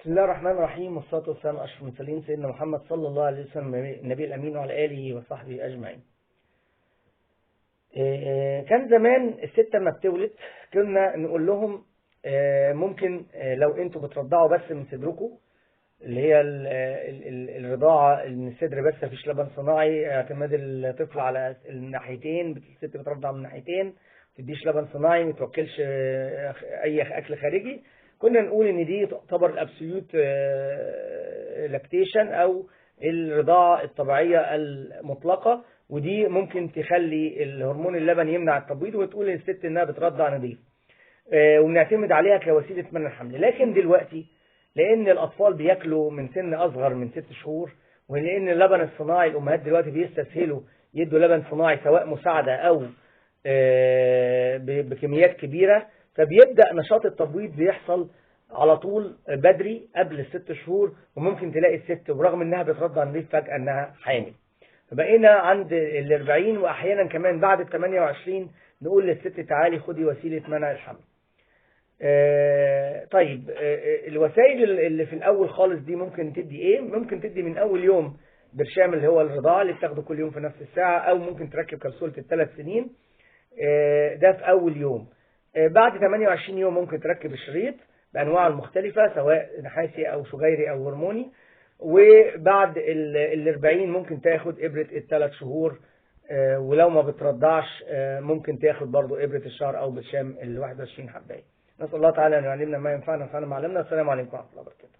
بسم الله الرحمن الرحيم، والصلاة والسلام على أشرف المرسلين سيدنا محمد صلى الله عليه وسلم النبي الأمين وعلى آله وصحبه أجمعين. كان زمان الست لما بتولد كنا نقول لهم ممكن لو انتوا بترضعوا بس من صدركم، اللي هي الرضاعة من الصدر بس، مفيش لبن صناعي، اعتماد الطفل على الناحيتين، الست بترضع من ناحيتين، ما تديش لبن صناعي، ما توكلش اي اكل خارجي. كنا نقول ان دي تعتبر الابسوليوت لاكتيشن او الرضاعة الطبيعية المطلقة، ودي ممكن تخلي الهرمون اللبن يمنع التبويض وتقول للست انها بترضع نظيف، وبنعتمد عليها كوسيلة منع الحمل. لكن دلوقتي لان الاطفال بياكلوا من سن اصغر من 6 شهور، ولان اللبن الصناعي الامهات دلوقتي بيستسهلوا يدوا لبن صناعي سواء مساعدة او بكميات كبيرة، فبيبدأ نشاط التبويض بيحصل على طول بدري قبل ال6 شهور، وممكن تلاقي الست برغم انها بترضع نظيف فجأة انها حامل. فبقينا عند ال40 واحيانا كمان بعد ال28 نقول للست تعالي خدي وسيلة منع الحمل. طيب، الوسائل اللي في الاول خالص دي ممكن تدي ايه؟ ممكن تدي من اول يوم برشام اللي هو الرضاعة اللي بتاخده كل يوم في نفس الساعة، او ممكن تركب كبسولة ال3 سنين، ده في اول يوم. بعد 28 يوم ممكن تركب الشريط بانواعه المختلفة سواء نحاسي او شجيري او هرموني، وبعد ال40 ممكن تاخد ابرة ال3 شهور، ولو ما بترضعش ممكن تاخد برضو ابرة الشهر او برشام ال21 حباية. نسأل الله تعالى ان يعلمنا ما ينفعنا وينفعنا ما علمنا. السلام عليكم ورحمة الله وبركاته.